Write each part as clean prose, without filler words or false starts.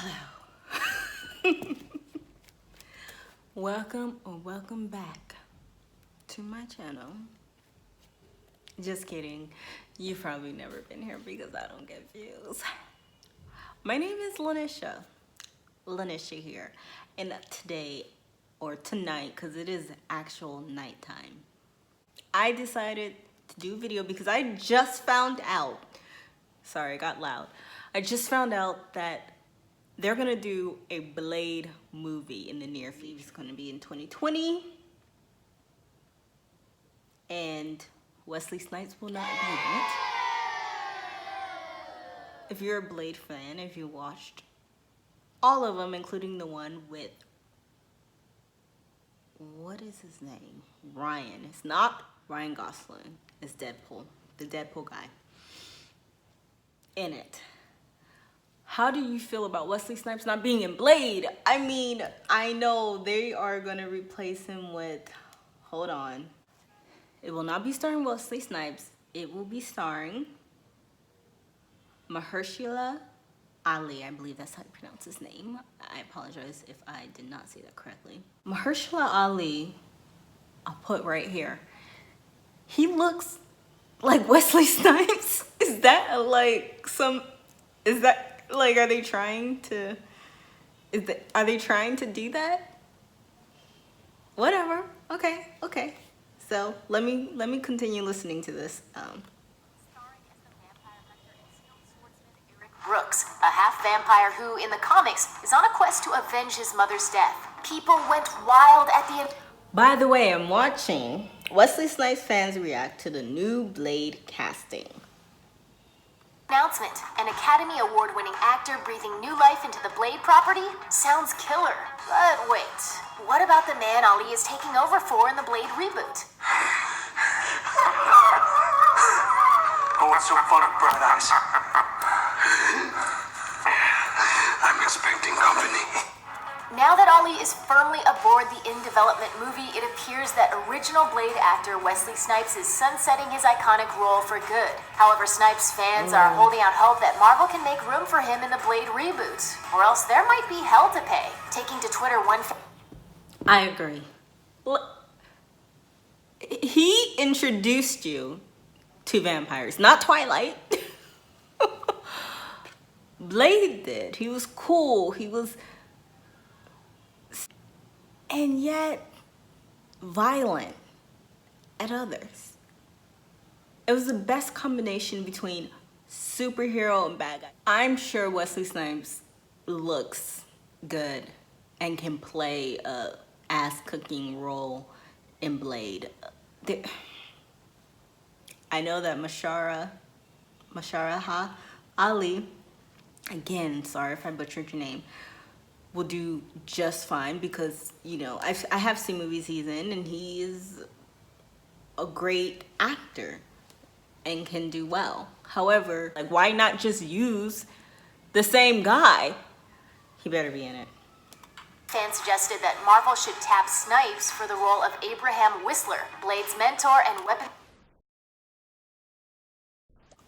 Hello. Welcome back to my channel. Just kidding. You've probably never been here because I don't get views. My name is Lanisha. Lanisha here. And today, or tonight, because it is actual nighttime, I decided to do a video because I just found out. Sorry, it got loud. I just found out that they're gonna do a Blade movie in the near future. It's gonna be in 2020. And Wesley Snipes will not be in it. If you're a Blade fan, if you watched all of them, including the one with, what is his name? Ryan. It's not Ryan Gosling. It's Deadpool. The Deadpool guy. In it. How do you feel about Wesley Snipes not being in Blade? I mean, I know they are gonna replace him with, hold on. It will not be starring Wesley Snipes. It will be starring Mahershala Ali. I believe that's how you pronounce his name. I apologize if I did not say that correctly. Mahershala Ali, I'll put right here. He looks like Wesley Snipes. Is that like are they trying to, are they trying to do that? Whatever, okay. So let me continue listening to this. Brooks, a half-vampire who, in the comics, is on a quest to avenge his mother's death. People went wild at the end. By the way, I'm watching Wesley Snipes fans react to the new Blade casting. Announcement. An Academy Award-winning actor breathing new life into the Blade property? Sounds killer. But wait, what about the man Ali is taking over for in the Blade reboot? Oh, it's so fun of bright eyes. I'm expecting company. Now that Ali is firmly aboard the in-development movie, it appears that original Blade actor Wesley Snipes is sunsetting his iconic role for good. However, Snipes fans are holding out hope that Marvel can make room for him in the Blade reboot, or else there might be hell to pay. Taking to Twitter, I agree. He introduced you to vampires, not Twilight. Blade did. He was cool. He was, and yet violent at others. It was the best combination between superhero and bad guy. I'm sure Wesley Snipes looks good and can play a ass-cooking role in Blade. I know that Mahershala Ali, again, sorry if I butchered your name, will do just fine because, you know, I have seen movies he's in and he is a great actor and can do well. However, like, why not just use the same guy? He better be in it. fans suggested that Marvel should tap Snipes for the role of Abraham Whistler, Blade's mentor and weapon.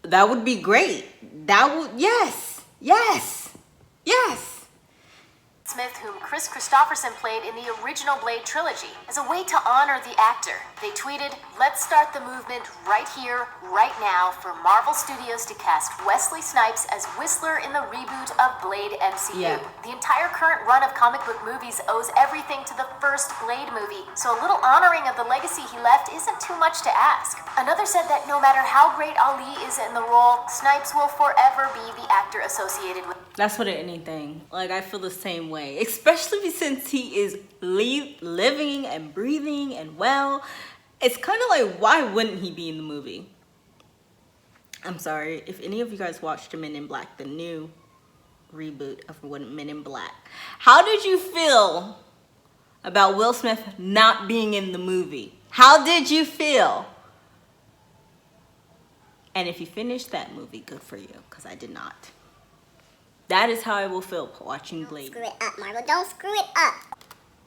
That would be great. That would, yes. Smith, whom Chris Christopherson played in the original Blade trilogy, as a way to honor the actor. They tweeted, "Let's start the movement right here, right now, for Marvel Studios to cast Wesley Snipes as Whistler in the reboot of Blade MCU. Yeah. The entire current run of comic book movies owes everything to the first Blade movie, so a little honoring of the legacy he left isn't too much to ask." Another said that no matter how great Ali is in the role, Snipes will forever be the actor associated with. That's what anything. Like, I feel the same way, especially since he is living and breathing and well. It's kind of like, why wouldn't he be in the movie? I'm sorry if any of you guys watched Men in Black, the new reboot of Men in Black. How did you feel about Will Smith not being in the movie? How did you feel? And if you finished that movie, good for you, because I did not. That is how I will feel watching Blade. Don't screw it up, Marvel. Don't screw it up.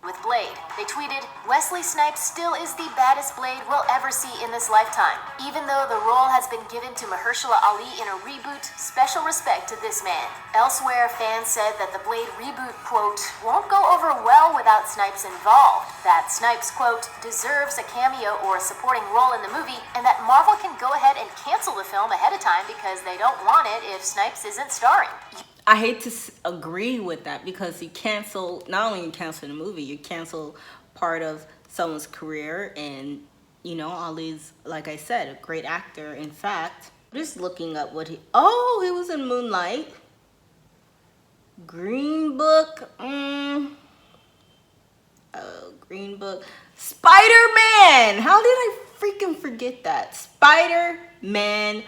with Blade. They tweeted, "Wesley Snipes still is the baddest Blade we'll ever see in this lifetime. Even though the role has been given to Mahershala Ali in a reboot, special respect to this man." Elsewhere, fans said that the Blade reboot, quote, "won't go over well without Snipes involved. That Snipes, quote, deserves a cameo or a supporting role in the movie, and that Marvel can go ahead and cancel the film ahead of time because they don't want it if Snipes isn't starring." I hate to agree with that, because you cancel, not only you cancel the movie, you cancel part of someone's career. And, you know, Ali's, like I said, a great actor. In fact, just looking up what he was in Moonlight, Green Book, Green Book, Spider-Man. How did I freaking forget that? Spider-Man.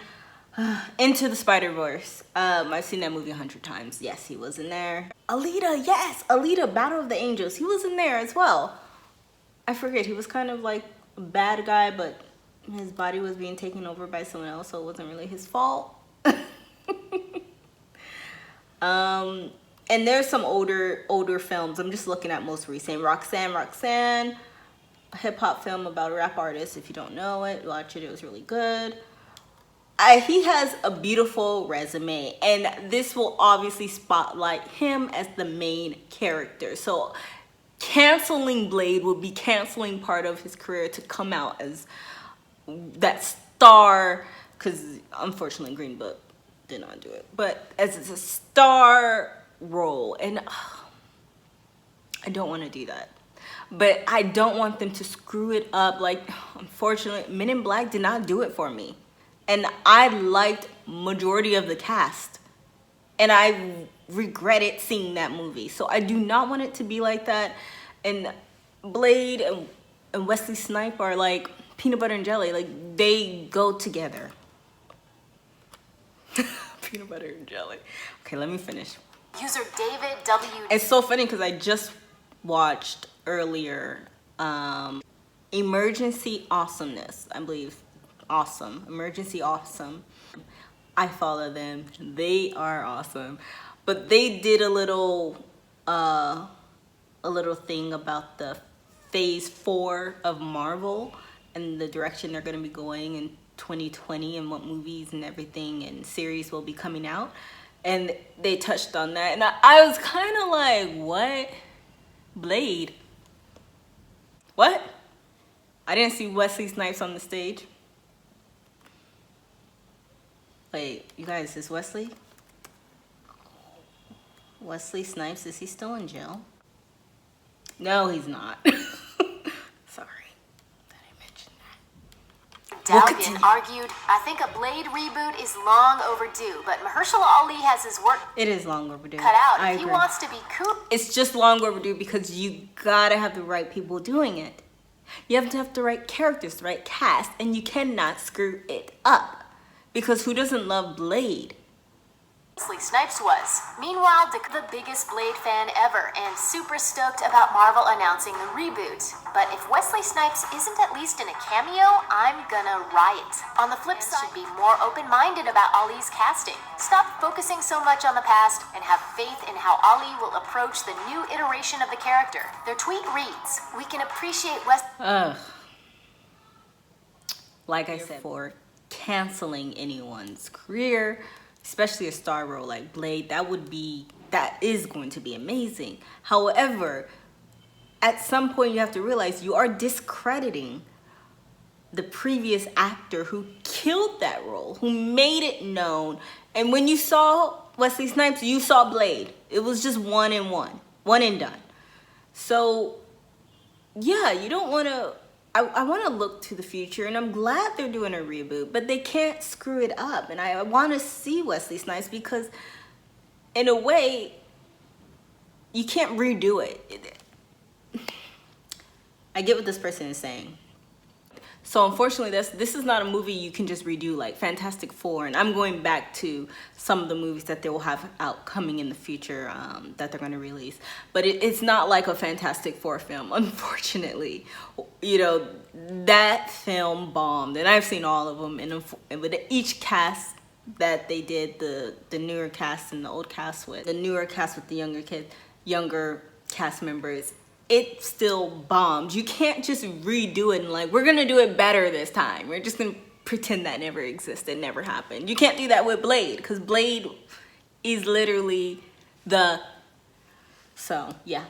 Into the Spider-Verse. I've seen that movie 100 times. Yes, he was in there. Alita, yes, Alita, Battle of the Angels. He was in there as well. I forget, he was kind of like a bad guy, but his body was being taken over by someone else, so it wasn't really his fault. And there's some older films. I'm just looking at most recent. Roxanne, a hip-hop film about a rap artist. If you don't know it, watch it. It was really good. He has a beautiful resume, and this will obviously spotlight him as the main character. So canceling Blade would be canceling part of his career to come out as that star, because unfortunately Green Book did not do it, but as a star role. And I don't want to do that, but I don't want them to screw it up. Like, unfortunately, Men in Black did not do it for me. And I liked majority of the cast. And I regretted seeing that movie. So I do not want it to be like that. And Blade and Wesley Snipes are like peanut butter and jelly. Like, they go together. Peanut butter and jelly. Okay, let me finish. User David W. It's so funny because I just watched earlier Emergency Awesomeness, I believe. Awesome. Emergency Awesome. I follow them. They are awesome. But they did a little thing about the phase 4 of Marvel and the direction they're going to be going in 2020, and what movies and everything and series will be coming out. And they touched on that, and I was kind of like, what? Blade? What? I didn't see Wesley Snipes on the stage. Wait, you guys, is Wesley Snipes, is he still in jail? No, he's not. Sorry that I mentioned that. Dalgan argued, "I think a Blade reboot is long overdue, but Mahershala Ali has his work It is long overdue. cut out. I If he agree. wants to be cool." It's just long overdue because you gotta have the right people doing it. You have to have the right characters, the right cast, and you cannot screw it up. Because who doesn't love Blade? Wesley Snipes was. Meanwhile, the biggest Blade fan ever and super stoked about Marvel announcing the reboot. But if Wesley Snipes isn't at least in a cameo, I'm gonna riot. On the flip side, should be more open-minded about Ali's casting. Stop focusing so much on the past and have faith in how Ali will approach the new iteration of the character. Their tweet reads, "We can appreciate Ugh. Like I said, for canceling anyone's career, especially a star role like Blade, that is going to be amazing. However, at some point you have to realize you are discrediting the previous actor who killed that role, who made it known. And when you saw Wesley Snipes, you saw Blade. It was just one and done. So yeah, you don't want to, I want to look to the future, and I'm glad they're doing a reboot, but they can't screw it up. And I want to see Wesley Snipes because, in a way, you can't redo it. I get what this person is saying. So unfortunately, this is not a movie you can just redo like Fantastic Four. And I'm going back to some of the movies that they will have out coming in the future that they're going to release. But it's not like a Fantastic Four film, unfortunately. You know, that film bombed. And I've seen all of them. And with each cast that they did, the newer cast and the old cast with, the newer cast with the younger cast members, it still bombed. You can't just redo it and like, we're gonna do it better this time. We're just gonna pretend that never existed, never happened. You can't do that with Blade, because Blade is literally the... So, yeah.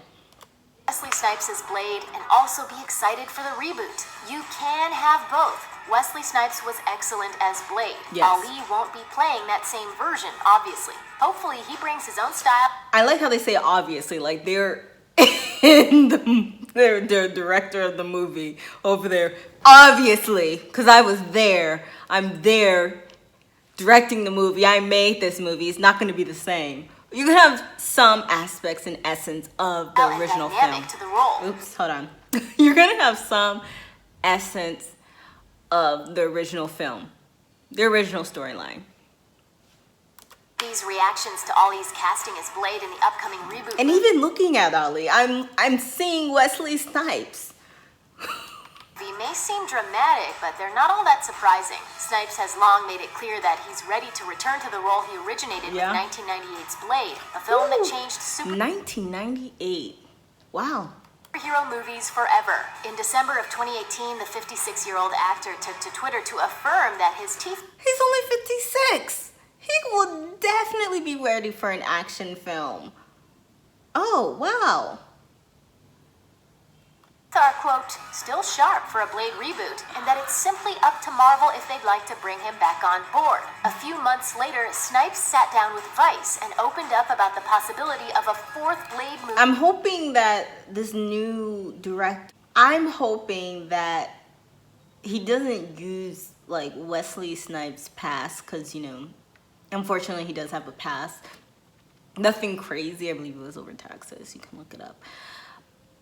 Wesley Snipes as Blade and also be excited for the reboot. You can have both. Wesley Snipes was excellent as Blade. Yes. Ali won't be playing that same version, obviously. Hopefully he brings his own style. I like how they say obviously, like they're in they're director of the movie over there. Obviously, because I was there. I'm there directing the movie. I made this movie. It's not going to be the same. You can have some aspects and essence of the And original film. dynamic to the role. Oops, hold on. You're going to have some essence of the original film, the original storyline. These reactions to Ollie's casting as Blade in the upcoming reboot. And even looking at Ollie, I'm seeing Wesley Snipes. They may seem dramatic, but they're not all that surprising. Snipes has long made it clear that he's ready to return to the role he originated with 1998's Blade, a film that changed 1998. Wow. superhero movies forever. In December of 2018, the 56-year-old actor took to Twitter to affirm that his teeth... He's only 56. He will definitely be ready for an action film. Oh, wow. are, quote, still sharp for a Blade reboot, and that it's simply up to Marvel if they'd like to bring him back on board. A few months later, Snipes sat down with Vice and opened up about the possibility of a fourth Blade movie. I'm hoping that this new director, I'm hoping that he doesn't use like Wesley Snipes' past, because, you know, unfortunately he does have a past. Nothing crazy. I believe it was over Texas. You can look it up.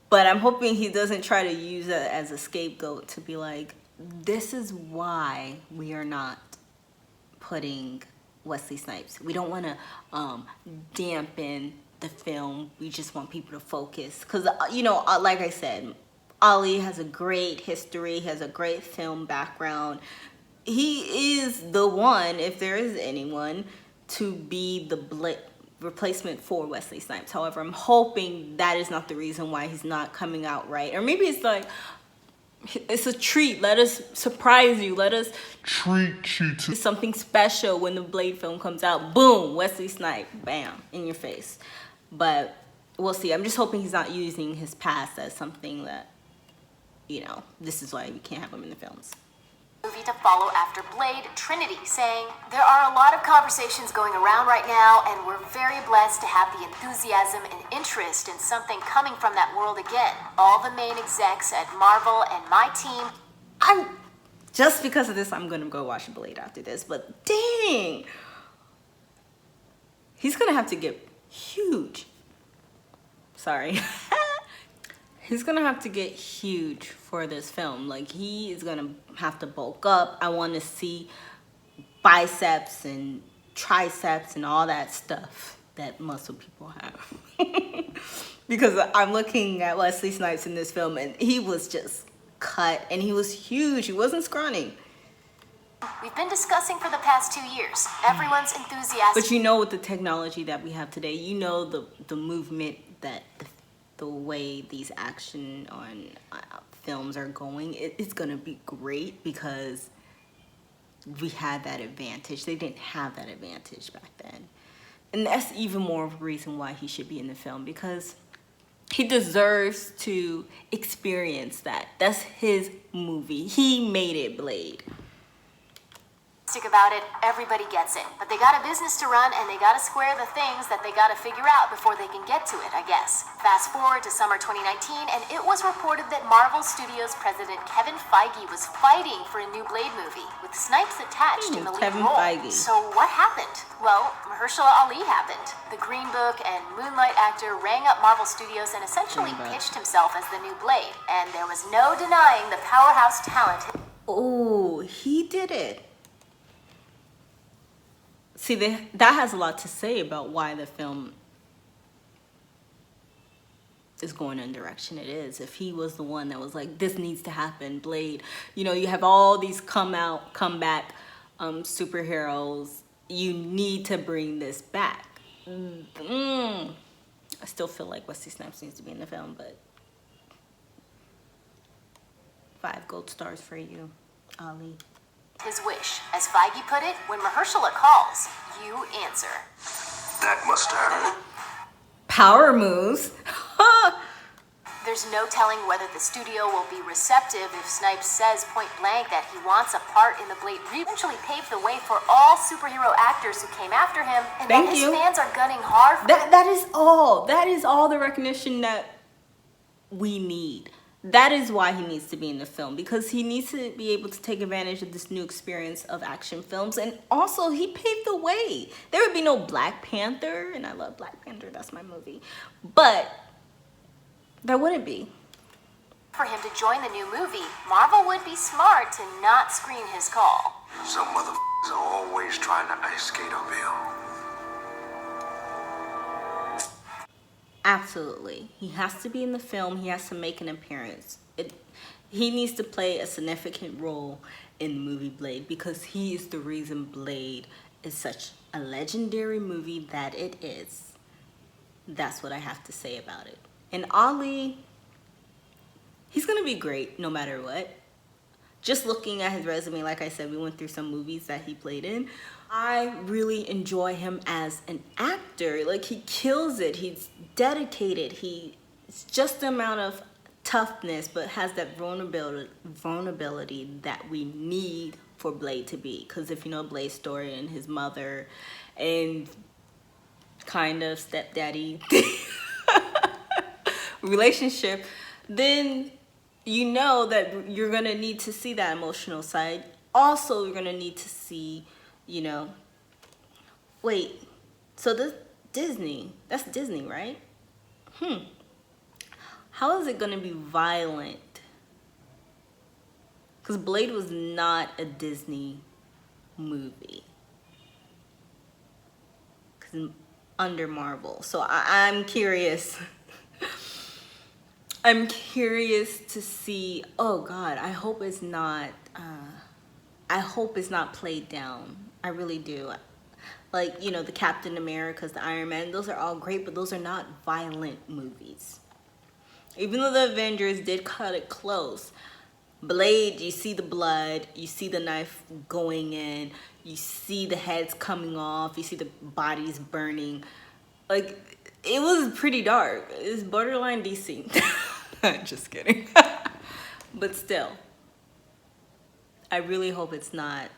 But I'm hoping he doesn't try to use it as a scapegoat to be like, this is why we are not putting Wesley Snipes. We don't want to dampen the film. We just want people to focus. Because, you know, like I said, Ali has a great history, has a great film background. He is the one, if there is anyone, to be the replacement for Wesley Snipes. However, I'm hoping that is not the reason why he's not coming out right. Or maybe it's like, it's a treat. Let us surprise you. Let us treat you to something special when the Blade film comes out. Boom, Wesley Snipes, bam, in your face. But we'll see. I'm just hoping he's not using his past as something that, you know, this is why we can't have him in the films. Movie to follow after Blade, Trinity, saying, there are a lot of conversations going around right now, and we're very blessed to have the enthusiasm and interest in something coming from that world again. All the main execs at Marvel and my team. Just because of this, I'm gonna go watch Blade after this, but dang, he's gonna have to get huge. Sorry. He's gonna have to get huge for this film. Like, he is gonna have to bulk up. I want to see biceps and triceps and all that stuff that muscle people have. Because I'm looking at Wesley Snipes in this film, and he was just cut, and he was huge. He wasn't scrawny. We've been discussing for the past 2 years. Everyone's enthusiastic. But you know, with the technology that we have today, you know the movement that the way these action on films are going, it's gonna be great because we had that advantage. They didn't have that advantage back then. And that's even more of a reason why he should be in the film, because he deserves to experience that. That's his movie. He made it, Blade. About it, everybody gets it. But they got a business to run, and they got to square the things that they got to figure out before they can get to it, I guess. Fast forward to summer 2019, and it was reported that Marvel Studios president Kevin Feige was fighting for a new Blade movie, with Snipes attached in the lead role. So what happened? Well, Mahershala Ali happened. The Green Book and Moonlight actor rang up Marvel Studios and essentially pitched himself as the new Blade, and there was no denying the powerhouse talent. Oh, he did it. See, that has a lot to say about why the film is going in the direction it is. If he was the one that was like, this needs to happen, Blade. You know, you have all these comeback superheroes. You need to bring this back. I still feel like Wesley Snipes needs to be in the film, but gold stars for you, Ali. His wish. As Feige put it, when Mahershala calls, you answer. That must hurt. Power moves. There's no telling whether the studio will be receptive if Snipes says point blank that he wants a part in the Blade reboot. Eventually paved the way for all superhero actors who came after him, and that his fans are gunning hard for. That is all. That is all the recognition that we need. That is why he needs to be in the film, because he needs to be able to take advantage of this new experience of action films. And also, he paved the way. There would be no Black Panther, and I love Black Panther, that's my movie, but there wouldn't be. For him to join the new movie, Marvel would be smart to not screen his call. Some motherfuckers are always trying to ice skate uphill. Absolutely. He has to be in the film. He has to make an appearance. He needs to play a significant role in the movie Blade, because he is the reason Blade is such a legendary movie that it is. That's what I have to say about it. And Ali, he's going to be great no matter what. Just looking at his resume, like I said, we went through some movies that he played in. I really enjoy him as an actor. Like, he kills it. He's dedicated. It's just the amount of toughness, but has that vulnerability that we need for Blade to be. Because if you know Blade's story and his mother and kind of stepdaddy relationship, then you know that you're going to need to see that emotional side. Also, you're going to need to see, you know, wait, so this Disney, that's Disney, right? How is it going to be violent? Because Blade was not a Disney movie. Under Marvel. So I'm curious. I'm curious to see. Oh God, I hope it's not played down. I really do. Like, you know, the Captain Americas, the Iron Man, those are all great, but those are not violent movies. Even though the Avengers did cut it close, Blade, you see the blood, you see the knife going in, you see the heads coming off, you see the bodies burning. Like, it was pretty dark. It's borderline DC. Just kidding. But still, I really hope it's not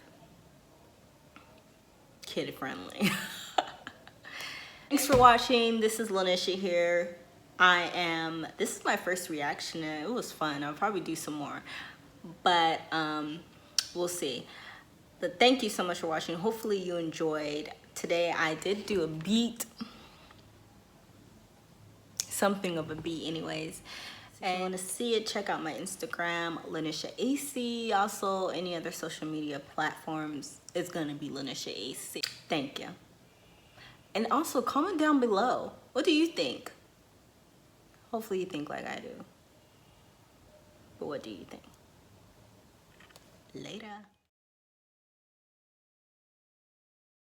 kid friendly. Thanks for watching. This is Lanisha here. This is my first reaction, and it was fun. I'll probably do some more, but we'll see. But thank you so much for watching. Hopefully you enjoyed. Today I did do a beat, something of a beat anyways. And if you want to see it, check out my Instagram, Lanisha AC. Also, any other social media platforms, it's gonna be Lanisha AC. Thank you. And also, comment down below. What do you think? Hopefully you think like I do. But what do you think? Later.